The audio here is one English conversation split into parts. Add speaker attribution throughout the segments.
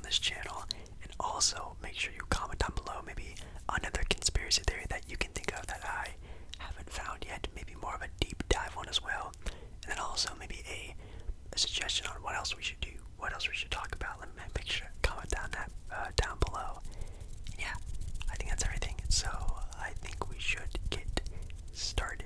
Speaker 1: this channel. And also, make sure you comment down below maybe another conspiracy theory that you can think of that I haven't found yet. Maybe more of a deep dive one as well. And then also maybe a suggestion on what else we should do, what else we should talk about. Let me make sure comment down below. Yeah, I think that's everything. So I think we should get started.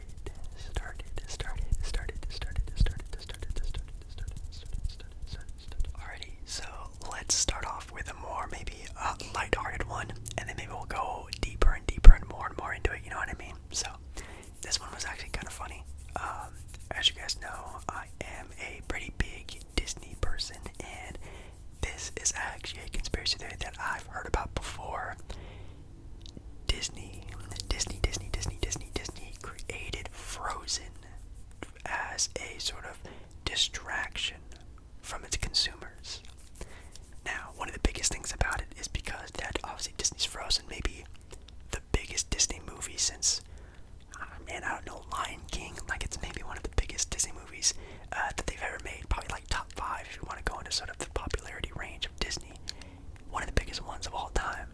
Speaker 1: Alrighty, so let's start off with a more maybe light-hearted one, and then maybe we'll go deeper and deeper and more into it. You know what I mean? So this one was actually kind of funny. As you guys know, I am a pretty big Disney person, and this is actually a conspiracy theory that I've heard about before. Disney created Frozen as a sort of distraction from its consumers. Now, one of the biggest things about it is because that obviously Disney's Frozen may be the biggest Disney movie since, I don't know, Lion King. Like, it's maybe one of the biggest Disney movies that they've ever made. Probably like top 5 if you want to go into sort of the popularity range of Disney. One of the biggest ones of all time.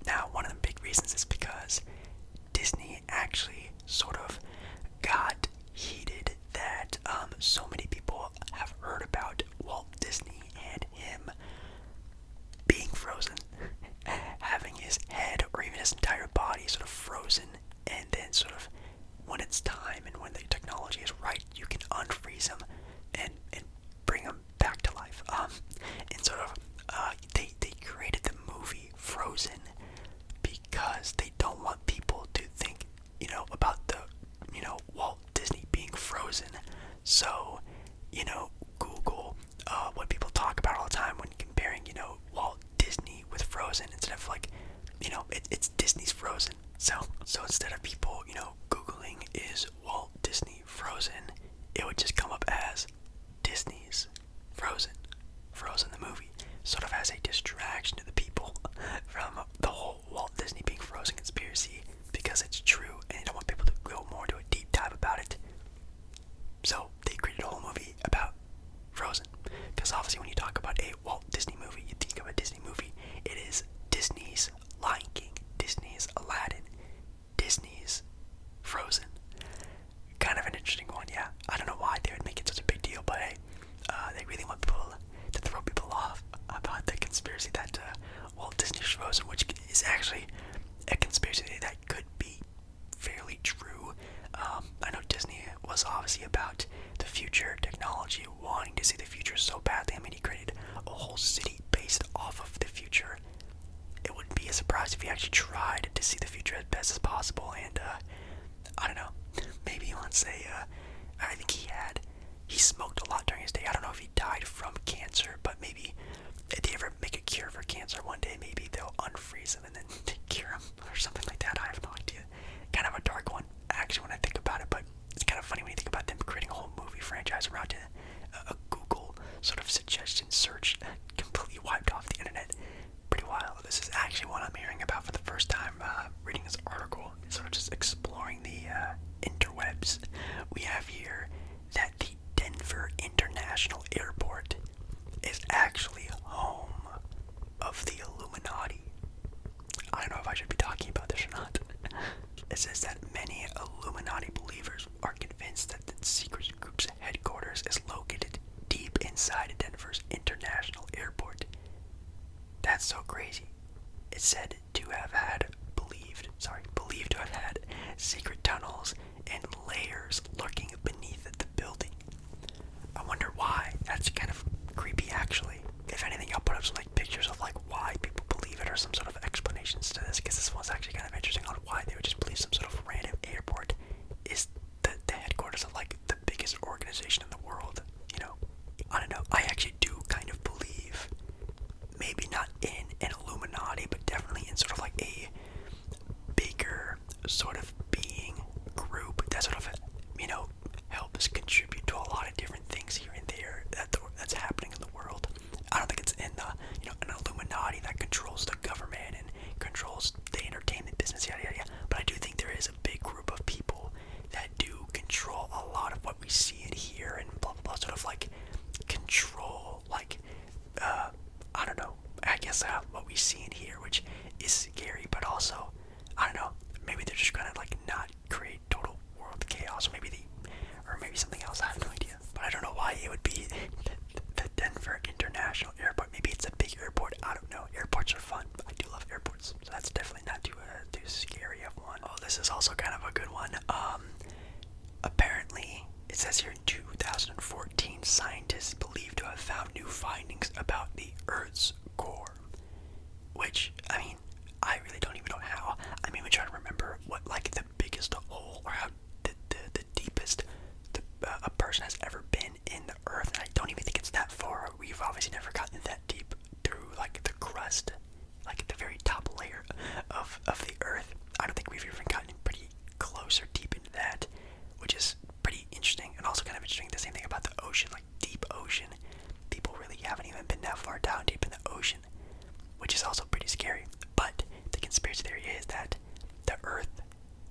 Speaker 1: Now, one of the big reasons is because Disney actually sort of got heated that so many people have heard about Walt Disney and him being frozen, having his head or even his entire body sort of frozen, and then sort of when it's time and when the technology is right, you can unfreeze him and bring him back to life. And sort of they created the movie Frozen because they don't want people to think, about the, Walt Disney being frozen. So, Google what people talk about all the time when comparing, Walt Disney with Frozen instead of like, it's Disney's Frozen. So instead of people, Googling is Walt Disney Frozen, it would just come up as Disney's Frozen the movie, sort of as a distraction to the people from the whole Walt Disney being frozen conspiracy, because it's true and they don't want people to go more into a deep dive about it. So they created a whole movie about Frozen, because obviously when you talk about a Walt Disney movie, you think of a Disney movie, it is Disney's Lion King, Disney's Aladdin, Disney's Frozen. Kind of an interesting one, yeah. I don't know why they would make it such a big deal, but hey, they really want people to throw people off about the conspiracy that Walt Disney's Frozen, which is actually a conspiracy that could be fairly true. I know Disney was obviously about the future, technology, wanting to see the future so badly. I mean, he created a whole city based off of the future. It wouldn't be a surprise if he actually tried to see the future as best as possible, and I don't know, maybe let's say, I think he smoked a lot during his day. I don't know if he died from cancer, but maybe if they ever make a cure for cancer one day, maybe they'll unfreeze him and then cure him or something like that. I have no idea. Kind of a dark one, actually, when I think about it, but it's kind of funny when you think about them creating a whole movie franchise around a Google sort of suggestion search that completely wiped off the internet. Pretty wild. This is actually one I'm hearing about for the first time, reading this article, sort of just exploring the interwebs. We have here that the Denver International Airport is actually home of the Illuminati. I don't know if I should be talking about this or not. It says that many Illuminati believers are convinced that the secret group's headquarters is located deep inside Denver's International Airport. That's so crazy. It said to have had believed to have had secret tunnels and layers lurking beneath the building. I wonder why. That's kind of creepy, actually. If anything, I'll put up some pictures of why people believe it or some sort of explanations to this, because this one's actually kind of interesting on why they would just believe some sort of random airport is the headquarters of the biggest organization in the world. I don't know. I actually do kind of believe, maybe not in an Illuminati, but definitely in sort of a bigger sort of being group that sort of helps contribute to a lot of different things here and there that's happening in the world. I don't think it's in an Illuminati that controls the government and controls the entertainment business, yada yada yada. But I do think there is a big group of people that do control a lot of what we see and hear says here in 2014, scientists believe to have found new findings about the Earth's core. Which, I mean, I really don't even know how. I'm even trying to remember what, like, the biggest hole, or how the deepest a person has ever been in the Earth. And I don't even think it's that far. We've obviously never gotten that deep through, like, the crust, like, the very top layer of the Earth. I don't think we've even gotten pretty close or deep into that, which is pretty interesting. And also kind of interesting, the same thing about the ocean, like, deep ocean. People really haven't even been that far down deep in the ocean, which is also pretty scary. But the conspiracy theory is that the Earth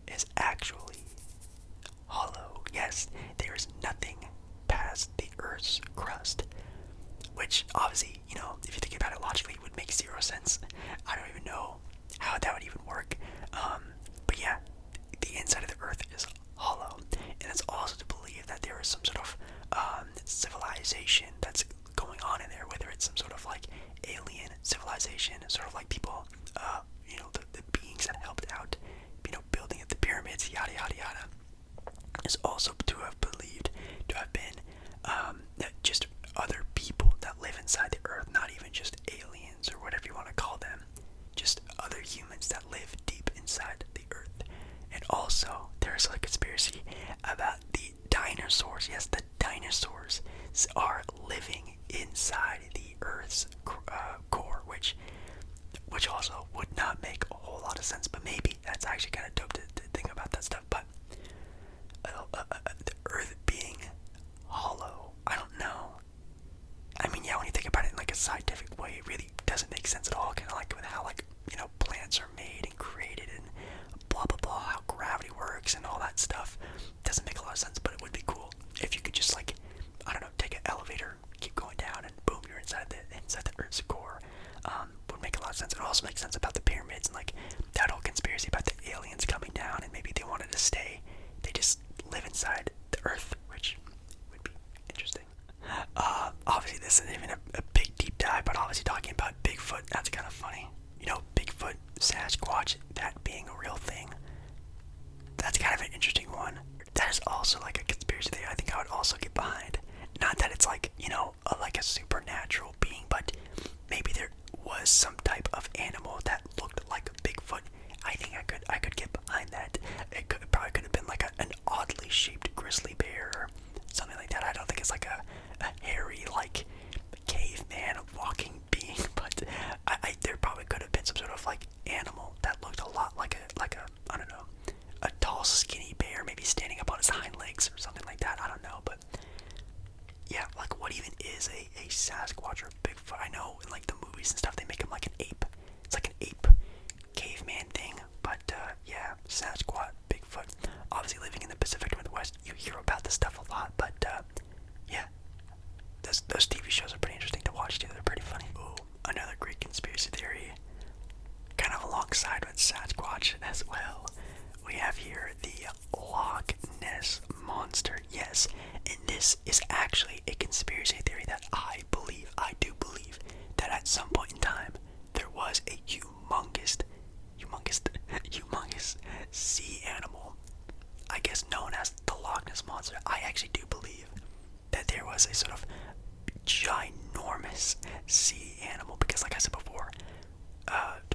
Speaker 1: is actually hollow. Yes, there is nothing past the Earth's crust, which obviously, you know, if you think about it logically, would make zero sense. I don't even know how that would even work. But yeah, the inside of the Earth is hollow, and it's also to believe that there is some sort of civilization that's going on in there, whether it's some sort of like alien civilization, sort of like people, you know, the beings that helped out, you know, building the pyramids, yada yada yada, is also to have believed to have been that just other people that live inside the Earth, not even just aliens or whatever you want to call them, just other humans that live deep inside the Earth. And also, there's a conspiracy about the dinosaurs. Yes, the dinosaurs are living inside the Earth's core, which also would not make a whole lot of sense, but maybe that's actually kind of dope to think about that stuff. But the Earth being hollow, I don't know. I mean, yeah, when you think about it in like a scientific way, it really doesn't make sense at all. Kind of like with how, like, you know, plants are made and created and blah blah blah, how gravity works and all that stuff. Doesn't make a lot of sense, but it would be cool if you could just, like, I don't know, take an elevator, keep going down, and boom, you're inside the Earth's core. Would make a lot of sense. It also makes sense about the pyramids and like that whole conspiracy about the aliens coming down and maybe they wanted to stay. They just live inside the Earth, which would be interesting. Obviously this isn't even a big deep dive, but obviously talking about Bigfoot, that's kind of funny. You know, Bigfoot, Sasquatch, that being a real thing. That's kind of an interesting one. That is also like a conspiracy theory I think I would also get behind. Not that it's like, you know, like a supernatural being, but maybe there was some type of animal that looked like a Bigfoot. I think I could get behind that. It probably could have been like an oddly shaped grizzly bear or something like that. I don't think it's like a hairy, like, caveman walking being, but there probably could have been some sort of like animal that looked a lot like a I don't know, a tall skinny bear, maybe standing up on his hind legs or something like that. I don't know, but yeah, like, what even is a Sasquatch or a Bigfoot? I know in like the movies and stuff they make him like an ape. It's like an ape caveman thing, but yeah, Sasquatch, Bigfoot. Obviously living in the Pacific Northwest, you hear about this stuff a lot, but yeah, those TV shows are pretty interesting to watch too. They're pretty funny. Ooh, another great conspiracy theory, kind of alongside with Sasquatch as well. We have here the Loch Ness monster. Yes, and this is actually a conspiracy theory that I do believe that at some point in time there was a humongous sea animal, I guess known as the Loch Ness monster. I actually do believe that there was a sort of ginormous sea animal, because like I said before,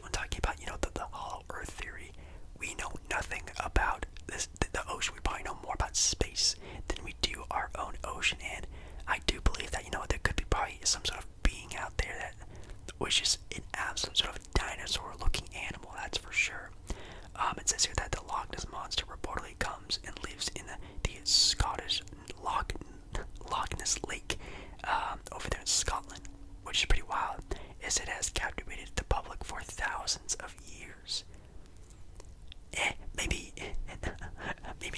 Speaker 1: when talking about, you know, the hollow earth theory, we know nothing about the ocean. We probably know more about space than we do our own ocean, and I do believe that, you know, there could be probably some sort of being out there that was just an absolute sort of dinosaur looking animal, that's for sure. It says here that the Loch Ness monster reportedly comes and lives in the Scottish Loch Ness Lake, over there in Scotland, which is pretty wild, as it has captivated the public for thousands of years. Maybe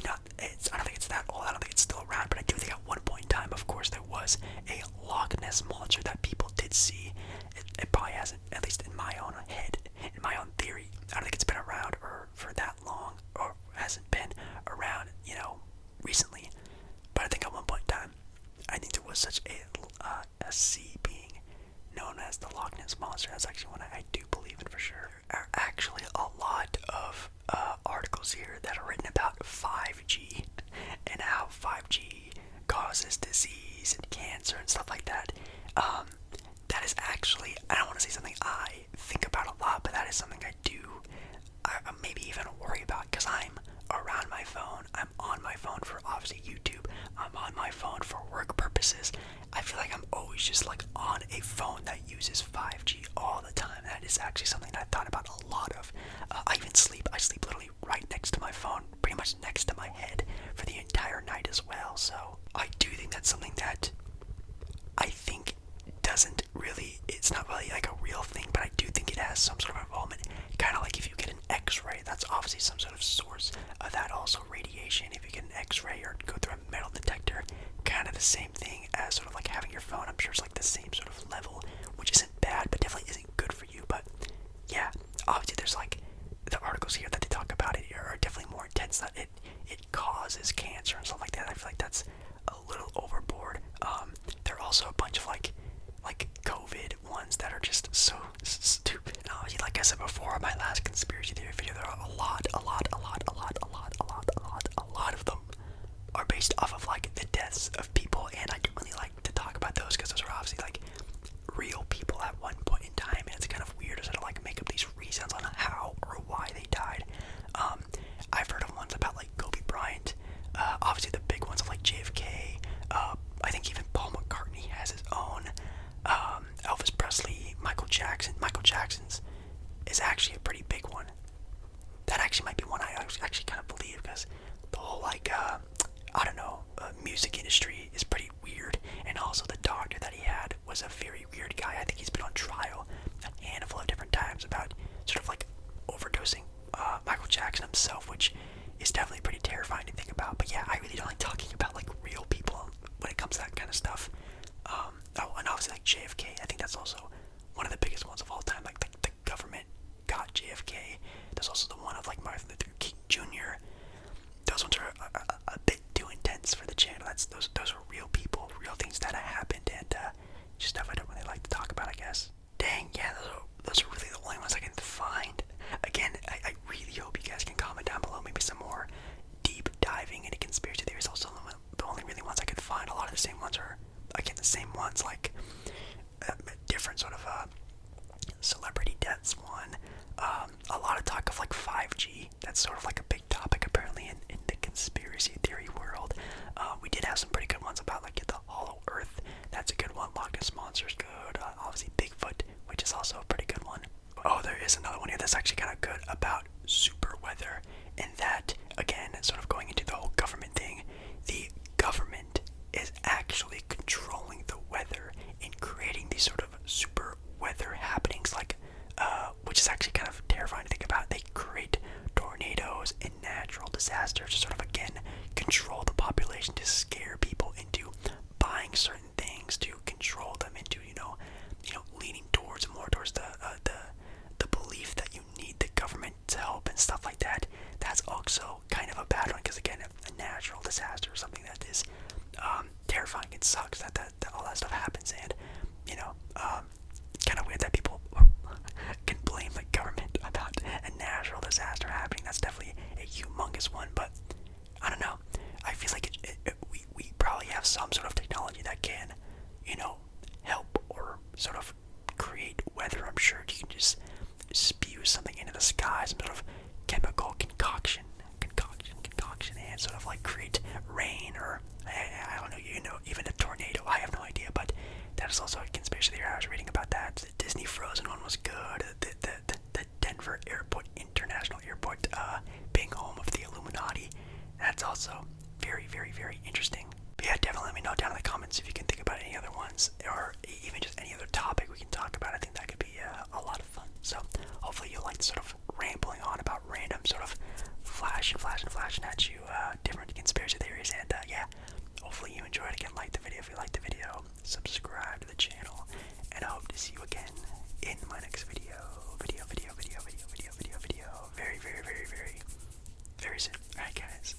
Speaker 1: not. I don't think it's that old. I don't think it's still around, but I do think at one point in time, of course, there was a Loch Ness monster that people did see. It probably hasn't, at least in my own head, in my own theory, I don't think it's been around for that long, or hasn't been around, you know, recently. But I think at one point in time, I think there was such a sea being known as the Loch Ness monster. That's actually one I do believe in for sure. There are actually a lot of articles here that are written about 5G and how 5G I'm on my phone for work purposes. I feel like I'm always just like on a phone that uses 5G all the time. That is actually something that I've thought about a lot of. I even sleep. I sleep literally right next to my phone, pretty much next to my head for the entire night as well. So I do think that's something that I think doesn't really, it's not really like a real thing, but I do think it has some sort of involvement. Kind of like if you get an X-ray, that's obviously some sort of source of that. Also radiation, if you get an X-ray or go through a metal detector, kind of the same thing as sort of like having your phone. I'm sure it's like the same sort of level, which isn't bad, but definitely isn't good for you. But yeah, obviously there's like the articles here that they talk about it are definitely more intense, that it causes cancer and stuff like that. I feel like that's a little overboard. There are also a bunch of like COVID ones that are just so stupid. Like I said before in my last conspiracy theory video, there are a lot of them are based off of like the deaths of people, and I don't really like to talk about those because those are obviously like real people at one point in time, and it's kind of weird to sort of like make up these reasons on how or why they died. I've heard of ones about like Kobe Bryant, obviously the big ones of like JFK. I think even Paul McCartney has his own. Elvis Presley, Michael Jackson. Michael Jackson's is actually a pretty big one. That actually might be one I actually kind of believe, because the whole like I don't know, music industry is pretty weird, and also the doctor that he had was a very weird guy. I think he's been on trial a handful of different times about sort of like overdosing Michael Jackson himself, which is definitely pretty terrifying to think about. But yeah, I really don't like talking about like real people when it comes to that kind of stuff. And obviously like JFK, I think that's also one of the biggest ones of all time. Like the government got JFK. There's also the one of like Martin Luther King Jr. Those ones are a bit too intense for the channel. Those are real people, real things that have happened, and just stuff I don't really like to talk about, I guess. Dang, yeah, those are really the only ones I can find. Again, I really hope you guys can comment down below maybe some more deep diving into conspiracy theories. Also, the only really ones I could find, a lot of the same ones are, again, the same ones, like different sort of celebrity deaths one. A lot of talk of like 5G. That's sort of like a big topic apparently in the conspiracy theory world. We did have some pretty good ones about like the Hollow Earth. That's a good one. Loch Ness Monster's good. Obviously Bigfoot, which is also a pretty good one. Oh, there is another one here that's actually kind of good about super weather, and that, again, sort of going into the whole government thing, the government is actually controlling the weather and creating these sort of super weather happenings, like, which is actually kind of terrifying to think about. They create tornadoes and natural disasters to sort of, again, control the population, to scare people into buying certain things, to control them into, leaning more towards the belief that you need the government's help and stuff like that. That's also kind of a bad one, because again, a natural disaster or something that is terrifying. It sucks that all that stuff happens, and kind of weird that people can blame the government about a natural disaster happening. That's definitely a humongous one, but I don't know. I feel like we probably have some sort of technology that can, help or sort of create weather. I'm sure you can just spew something into the sky, some sort of chemical concoction, and sort of like create rain, or I don't know, even a tornado. I have no idea, but that is also a conspiracy theory. I was reading about that. The Disney Frozen one was good. The Denver International Airport, being home of the Illuminati, that's also very, very, very interesting. But yeah, definitely let me know down in the comments if you can think about any other ones, or even just any other topic we can talk about. I think that could be a lot of fun. So hopefully you like sort of rambling on about random sort of flashing at you different conspiracy theories, and yeah, hopefully you enjoyed. Again, like the video if you liked the video, subscribe to the channel, and I hope to see you again in my next video. Very, very, very, very, very soon. Alright guys,